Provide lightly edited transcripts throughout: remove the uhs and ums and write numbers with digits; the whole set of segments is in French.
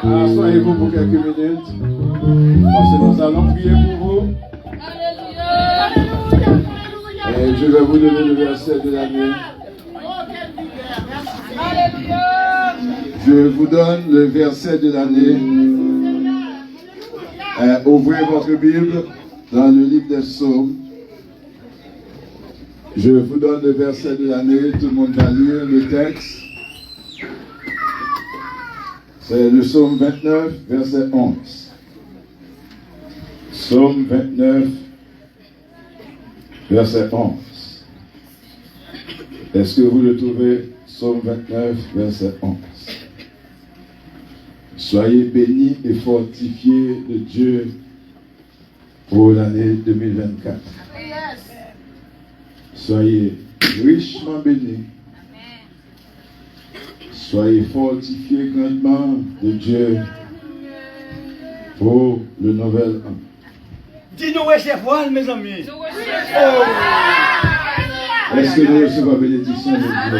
Asseyez-vous pour quelques minutes. Parce que nous allons prier pour vous. Et je vais vous donner le verset de l'année. Je vous donne le verset de l'année. Ouvrez votre Bible dans le livre des Psaumes. Je vous donne le verset de l'année. Tout le monde va lire le texte. C'est le psaume 29, verset 11. Psaume 29, verset 11. Est-ce que vous le trouvez? Psaume 29, verset 11. Soyez bénis et fortifiés de Dieu pour l'année 2024. Soyez richement bénis. Soyez fortifiés grandement de Dieu pour le nouvel an. Dis-nous recevoir, mes amis. Est-ce que nous recevons la bénédiction de Dieu?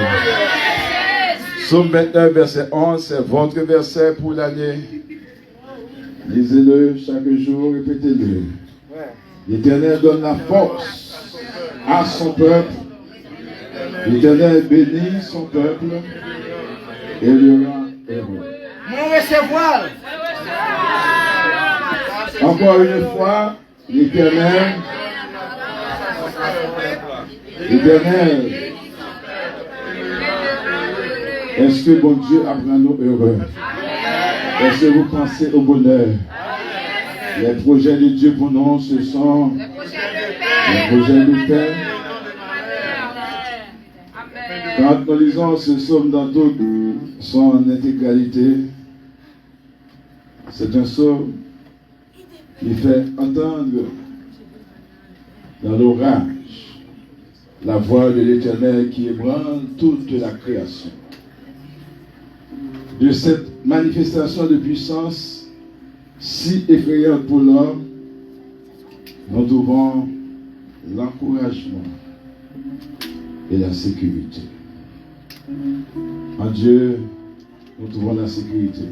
Psaume 29, verset 11, c'est votre verset pour l'année. Lisez-le chaque jour, répétez-le. L'Éternel donne la force à son peuple. L'Éternel bénit son peuple et le rend heureux. Mon recevoir. Encore une fois, l'Éternel, est-ce que bon Dieu apprend nous heureux? Est-ce que vous pensez au bonheur? Les projets de Dieu pour nous, ce sont les projets de paix. Quand nous lisons ce psaume dans toute son intégralité, c'est un psaume qui fait entendre dans l'orage la voix de l'Éternel qui ébranle toute la création. De cette manifestation de puissance si effrayante pour l'homme, nous trouvons l'encouragement et la sécurité. En Dieu, nous trouvons la sécurité.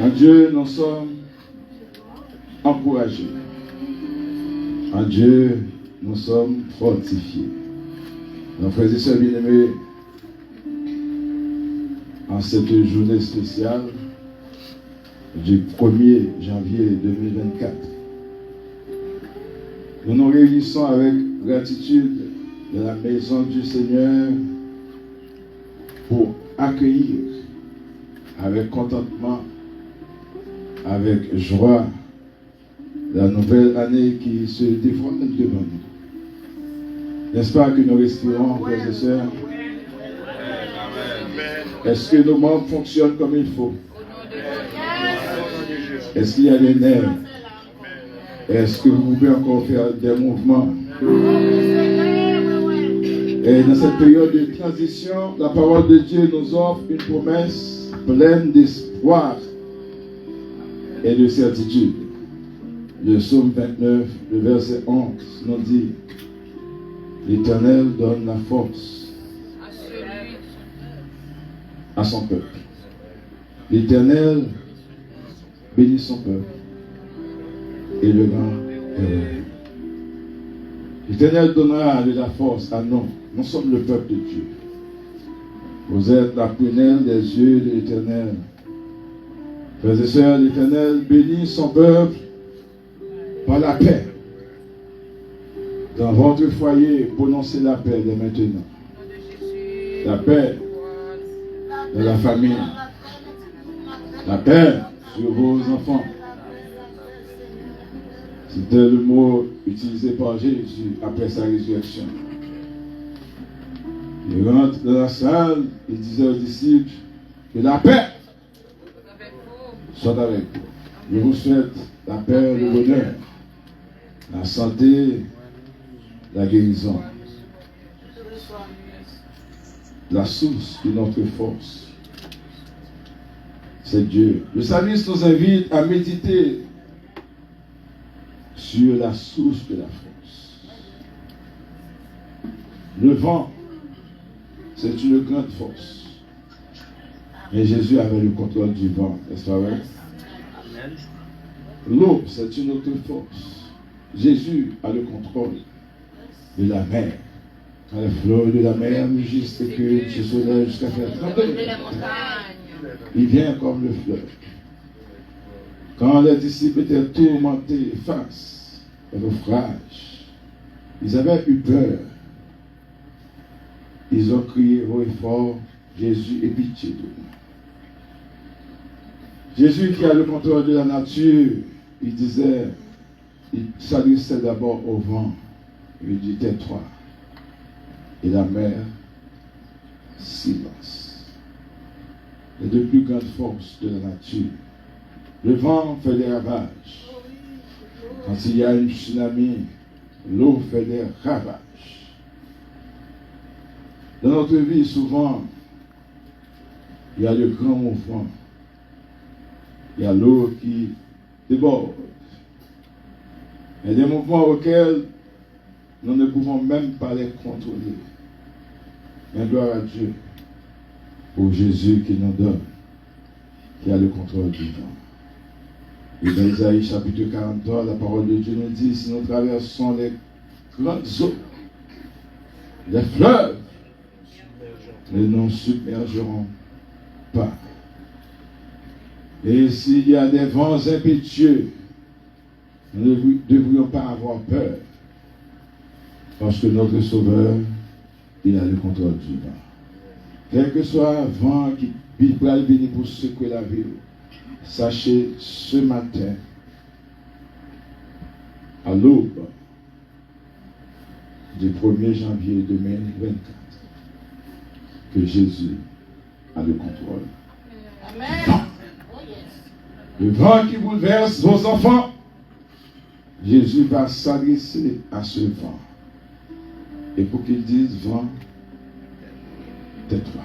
En Dieu, nous sommes encouragés. En Dieu, nous sommes fortifiés. Nos frères et sœurs bien-aimés, en cette journée spéciale du 1er janvier 2024, nous nous réunissons avec gratitude de la maison du Seigneur pour accueillir avec contentement, avec joie, la nouvelle année qui se dévoile devant nous. N'est-ce pas que nous respirons, frères et sœurs? Est-ce que nos membres fonctionnent comme il faut? Est-ce qu'il y a des nerfs? Est-ce que vous pouvez encore faire des mouvements? Et dans cette période de transition, la parole de Dieu nous offre une promesse pleine d'espoir et de certitude. Le psaume 29, le verset 11, nous dit: l'Éternel donne la force à son peuple. L'Éternel bénit son peuple et le rend heureux. L'Éternel donnera de la force à nous. Nous sommes le peuple de Dieu. Vous êtes la prunelle des yeux de l'Éternel. Frères et sœurs, l'Éternel bénit son peuple par la paix. Dans votre foyer, prononcez la paix dès maintenant. La paix dans la famille. La paix sur vos enfants. C'était le mot utilisé par Jésus après sa résurrection. Il rentre dans la salle, il disait aux disciples que la paix soit avec vous. Je vous souhaite la paix, le bonheur, la santé, la guérison, la source de notre force. C'est Dieu. Le psalmiste nous invite à méditer sur la source de la force. Le vent, c'est une grande force. Mais Jésus avait le contrôle du vent, n'est-ce pas vrai? L'eau, c'est une autre force. Jésus a le contrôle de la mer. Quand les flots de la mer mugissent et que se soulèvent jusqu'à faire trembler, il vient comme le fleuve. Quand les disciples étaient tourmentés face au naufrage, ils avaient eu peur. Ils ont crié haut et fort: Jésus, aie pitié de nous. Jésus, qui a le contrôle de la nature, il disait, il s'adressait d'abord au vent. Il lui dit: tais-toi. Et la mer, silence. les deux plus grandes forces de la nature. Le vent fait des ravages. Quand il y a une tsunami, l'eau fait des ravages. Dans notre vie, souvent, il y a de grands mouvements. Il y a l'eau qui déborde. Il y a des mouvements auxquels nous ne pouvons même pas les contrôler. Mais gloire à Dieu pour Jésus qui nous donne, qui a le contrôle du vent. Et dans Isaïe chapitre 43, la parole de Dieu nous dit, si nous traversons les grandes eaux, les fleuves, ne nous submergeront pas. Et s'il y a des vents impétueux, nous ne devrions pas avoir peur. Parce que notre Sauveur, il a le contrôle du vent. Quel que soit un vent qui va venir pour secouer la ville, sachez ce matin, à l'aube du 1er janvier 2024, que Jésus a le contrôle. Amen. Le vent qui bouleverse vos enfants, Jésus va s'adresser à ce vent. Et pour qu'il dise, vent, tais-toi.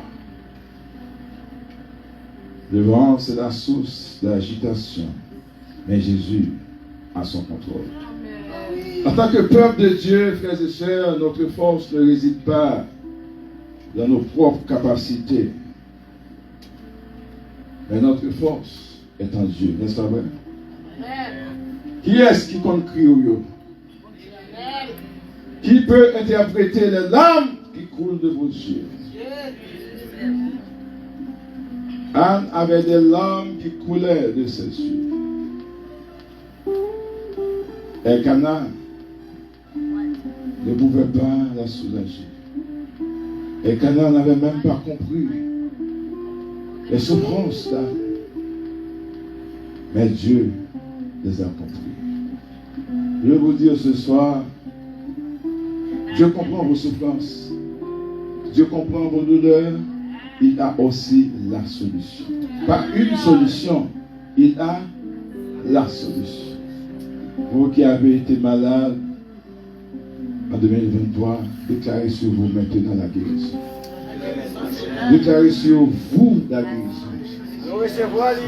Le vent, c'est la source de l'agitation. Mais Jésus a son contrôle. En tant que peuple de Dieu, frères et sœurs, notre force ne réside pas dans nos propres capacités. Mais notre force est en Dieu, n'est-ce pas vrai? Qui est-ce qui compte crier au yo? Qui peut interpréter les larmes qui coulent de vos yeux? Anne avait des larmes qui coulaient de ses yeux. Et Cana ne pouvait pas la soulager. Et Cana n'avait même pas compris les souffrances là. Mais Dieu les a compris. Je vais vous dire ce soir, Dieu comprend vos souffrances. Dieu comprend vos douleurs. Il a aussi la solution. Pas une solution, il a la solution. Vous qui avez été malade en 2023, déclarez sur vous maintenant la guérison. Déclarez sur vous la guérison.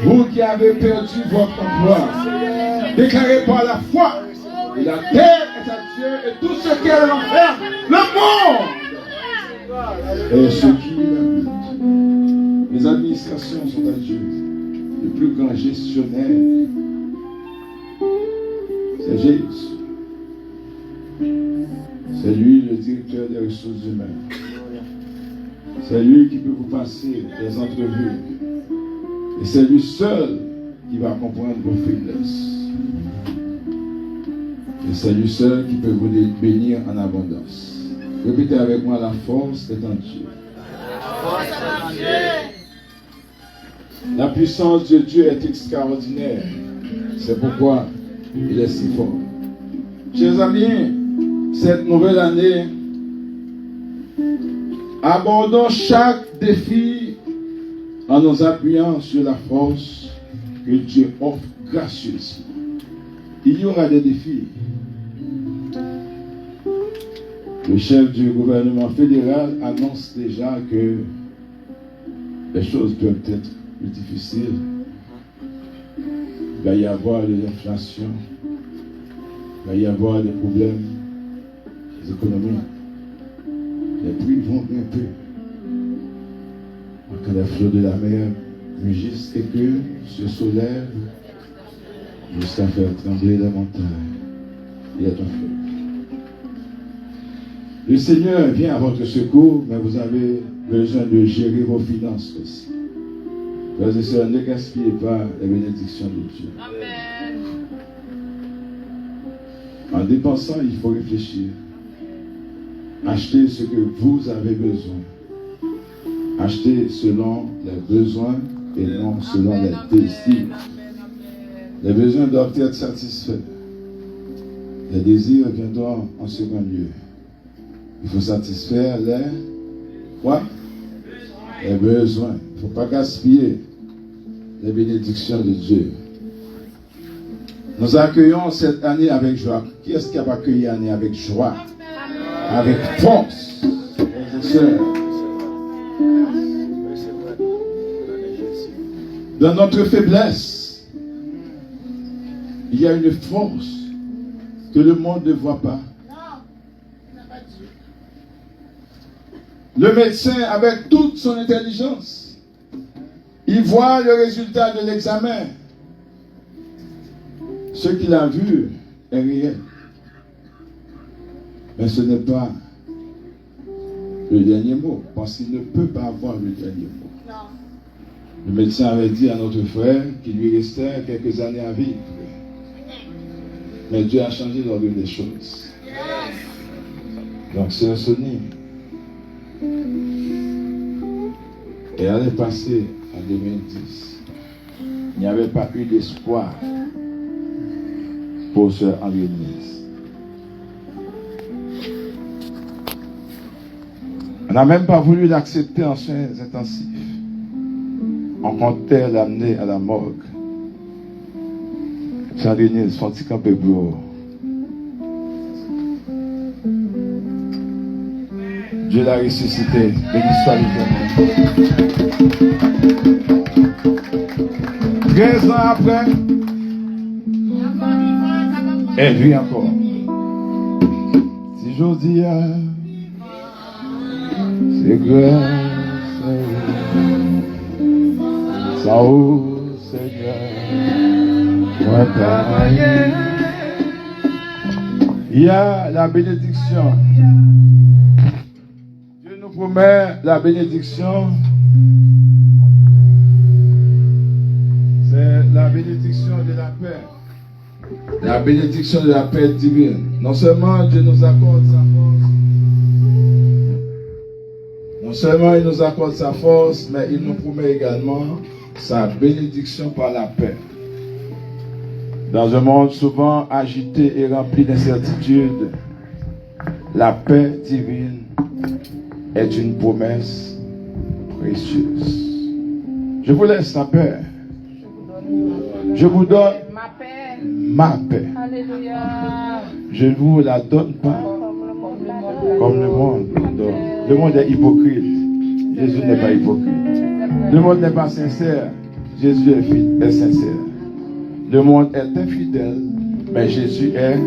Vous qui avez perdu votre emploi, déclarez par la foi que la terre est à Dieu et tout ce qu'elle enferme, le monde et ce qui l'habite. Les administrations sont à Dieu. Le plus grand gestionnaire, c'est Jésus. C'est lui le directeur des ressources humaines. C'est lui qui peut vous passer des entrevues. Et c'est lui seul qui va comprendre vos faiblesses. Et c'est lui seul qui peut vous bénir en abondance. Répétez avec moi, la force est en Dieu. La puissance de Dieu est extraordinaire. C'est pourquoi il est si fort. Chers amis, cette nouvelle année, abordons chaque défi en nous appuyant sur la force que Dieu offre gracieusement. Il y aura des défis. Le chef du gouvernement fédéral annonce déjà que les choses peuvent être plus difficiles. Il va y avoir de l'inflation, il va y avoir des problèmes économiques. Les prix vont grimper. Quand les flots de la mer mugissent et que se soulèvent jusqu'à faire trembler la montagne. Il est un feu. Le Seigneur vient à votre secours, mais vous avez besoin de gérer vos finances aussi. Frères et sœurs, ne gaspillez pas les bénédictions de Dieu. Amen. En dépensant, il faut réfléchir. Achetez ce que vous avez besoin. Achetez selon les besoins et non selon les désirs. Les besoins doivent être satisfaits. Les désirs viendront en second lieu. Il faut satisfaire les quoi? les besoins. Il ne faut pas gaspiller les bénédictions de Dieu. Nous accueillons cette année avec joie. Qui est-ce qui a accueilli l'année avec joie? Avec force, frères et sœurs. Dans notre faiblesse, il y a une force que le monde ne voit pas. Le médecin, avec toute son intelligence, il voit le résultat de l'examen. Ce qu'il a vu est réel. Mais ce n'est pas le dernier mot, parce qu'il ne peut pas avoir le dernier mot. Non. Le médecin avait dit à notre frère qu'il lui restait quelques années à vivre. Mais Dieu a changé l'ordre des choses. Donc, sœur Sonia, et elle est passée en 2010. Il n'y avait pas eu d'espoir pour sœur Henri-Denise. On n'a même pas voulu l'accepter en soins intensifs. On comptait l'amener à la morgue. Sœur Henri-Denise, faut-il camper pour Dieu l'a ressuscité. Béni soit l'Éternel. 13 ans après, elle vit encore. Si j'ose dire, c'est grâce ça au Seigneur. Il y a la bénédiction. Dieu nous promet la bénédiction. C'est la bénédiction de la paix. La bénédiction de la paix divine. Non seulement Dieu nous accorde sa force, non seulement il nous accorde sa force, mais il nous promet également sa bénédiction par la paix. Dans un monde souvent agité et rempli d'incertitudes, la paix divine est une promesse précieuse. Je vous laisse la paix. Je vous donne ma paix. Alléluia. Je ne vous la donne pas comme le monde donne. Le monde est hypocrite. Jésus n'est pas hypocrite. Le monde n'est pas sincère. Jésus est sincère. Le monde est infidèle, mais Jésus est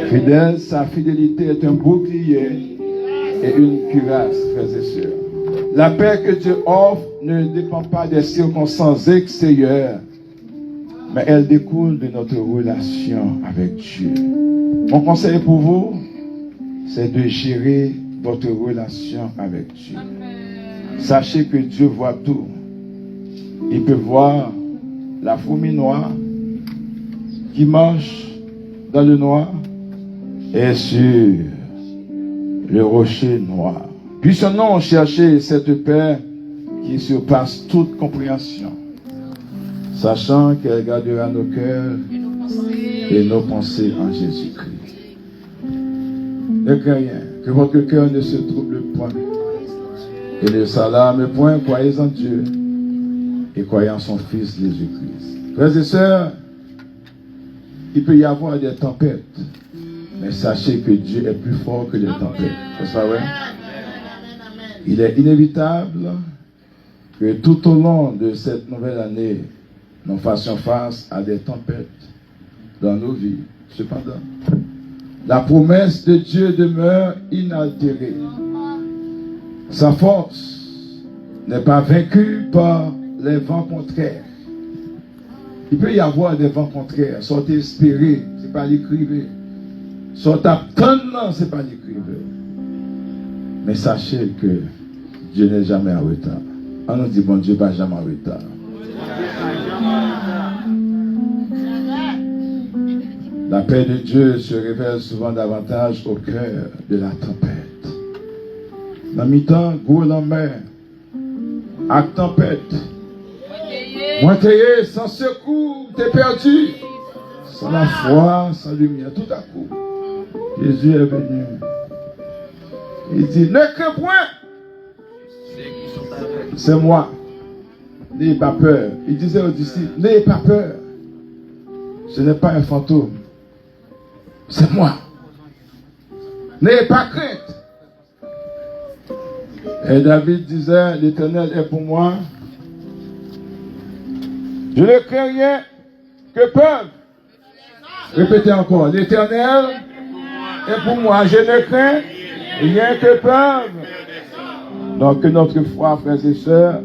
fidèle. Sa fidélité est un bouclier et une cuirasse, frères et sœurs. La paix que Dieu offre ne dépend pas des circonstances extérieures, mais elle découle de notre relation avec Dieu. Mon conseil pour vous, c'est de gérer votre relation avec Dieu. Sachez que Dieu voit tout. Il peut voir la fourmi noire qui marche dans le noir et sur le rocher noir. Puissions-nous chercher cette paix qui surpasse toute compréhension, sachant qu'elle gardera nos cœurs et nos pensées en Jésus-Christ. Ne craignez rien, que votre cœur ne se trouble point et ne s'alarme point. Croyez en Dieu et croyez en son Fils Jésus-Christ. Frères et sœurs, il peut y avoir des tempêtes, mais sachez que Dieu est plus fort que les tempêtes. C'est ça, ouais? Il est inévitable que tout au long de cette nouvelle année, nous fassions face à des tempêtes dans nos vies. Cependant, la promesse de Dieu demeure inaltérée. Sa force n'est pas vaincue par les vents contraires. Il peut y avoir des vents contraires. Sortez espérer, ce n'est pas l'écrivain. Sortez attendre, ce n'est pas l'écrivain. Mais sachez que Dieu n'est jamais en retard. On nous dit, bon Dieu n'est jamais en retard. La paix de Dieu se révèle souvent davantage au cœur de la tempête. Dans mi-temps, gros en mer, à tempête, moi t'es sans secours, t'es perdu, sans la foi, sans lumière, tout à coup. Jésus est venu. Il dit, ne crains point. c'est moi. N'ayez pas peur. Il disait aux disciples, n'ayez pas peur. Ce n'est pas un fantôme. C'est moi. N'ayez pas crainte. Et David disait, l'Éternel est pour moi. Je ne crains rien que peur. Répétez encore, l'Éternel est pour moi. Je ne crains rien que peur. Donc que notre foi, frères et sœurs,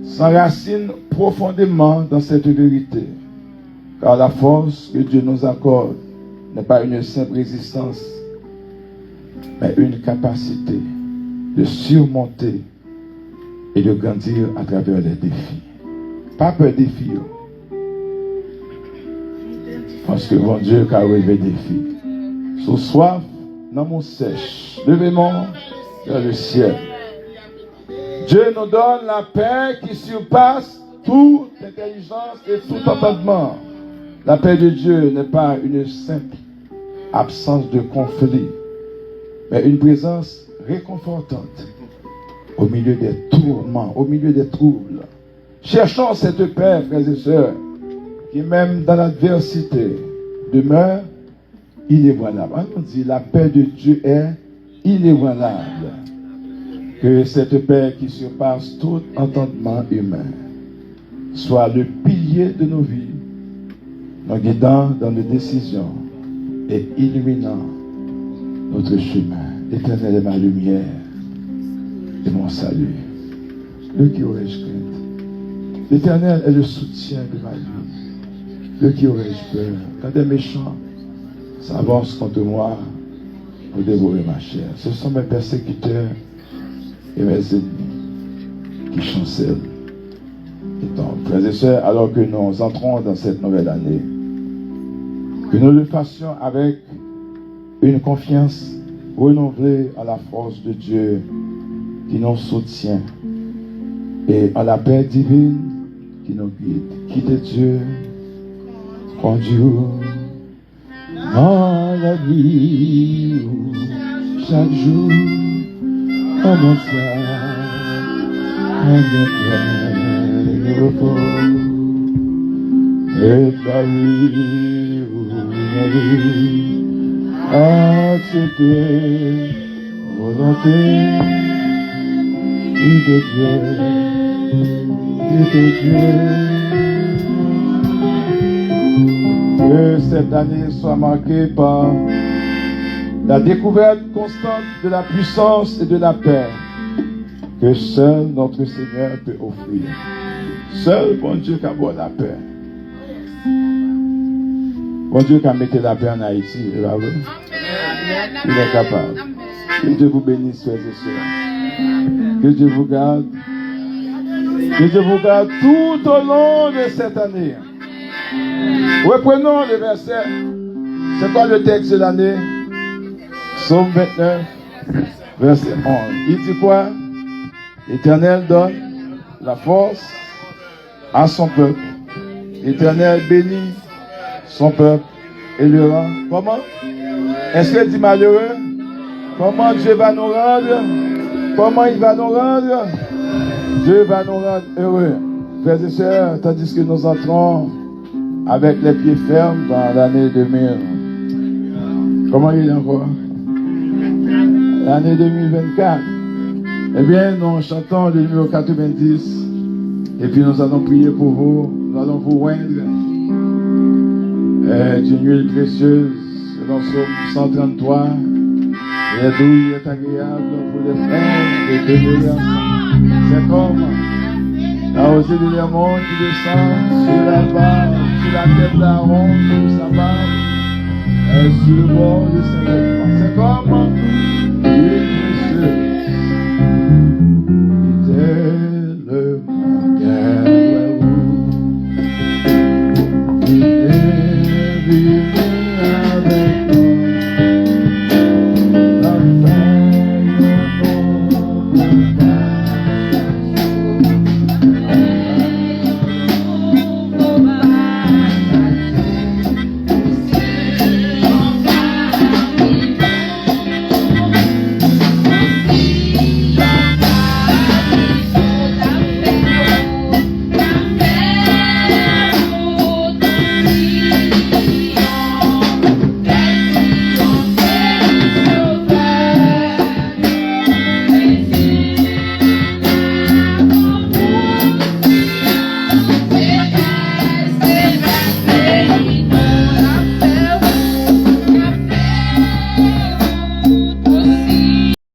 s'enracine profondément dans cette vérité. Car la force que Dieu nous accorde n'est pas une simple résistance, mais une capacité de surmonter et de grandir à travers les défis. Pas peur des défis. Parce que mon Dieu a relevé des défis. Sous soif, dans mon sèche, levez-moi vers le ciel. Dieu nous donne la paix qui surpasse toute intelligence et tout entendement. La paix de Dieu n'est pas une simple absence de conflit, mais une présence réconfortante au milieu des tourments, au milieu des troubles. Cherchons cette paix, frères et sœurs, qui même dans l'adversité demeure inébranlable. On dit la paix de Dieu est inébranlable. Que cette paix qui surpasse tout entendement humain soit le pilier de nos vies, nous guidant dans nos décisions et illuminant notre chemin. L'Éternel est ma lumière et mon salut. De qui aurais-je crainte? L'Éternel est le soutien de ma vie. De qui aurais-je peur? Quand des méchants s'avancent contre moi pour dévorer ma chair, ce sont mes persécuteurs et mes ennemis qui chancellent. Et donc, frères et sœurs, alors que nous entrons dans cette nouvelle année, que nous le fassions avec une confiance renouvelée à la force de Dieu qui nous soutient et à la paix divine qui nous guide. Quittez Dieu, conduire dans la vie chaque jour en montagne, en étoile et repos et la vie accepter volonté de Dieu. Que cette année soit marquée par la découverte constante de la puissance et de la paix que seul notre Seigneur peut offrir. Seul bon Dieu qui a bon la paix. Bon Dieu qui a mis la paix en Haïti, il est capable. Que Dieu vous bénisse, frères et sœurs. Que Dieu vous garde. Que Dieu vous garde tout au long de cette année. Reprenons le verset. C'est quoi le texte de l'année? Psaume 29, verset 11. Il dit quoi? L'Éternel donne la force à son peuple. L'Éternel bénit son peuple et le rend. Comment? Est-ce qu'il dit malheureux? Comment Dieu va nous rendre? Comment il va nous rendre? Dieu va nous rendre heureux. Frères et sœurs, tandis que nous entrons avec les pieds fermes dans l'année 2000. Comment il est encore? L'année 2024. Eh bien, nous chantons le numéro 90. Et puis nous allons prier pour vous. Nous allons vous oindre d'une huile précieuse, selon Psaume 133. Et douille est agréable pour les frères de demeurer ensemble. C'est comme la rosée de l'Hermon qui descend sur la barbe, sur la tête d'Aaron, sur sa barbe, et sur le bord de ses vêtements. C'est comme l'huile précieuse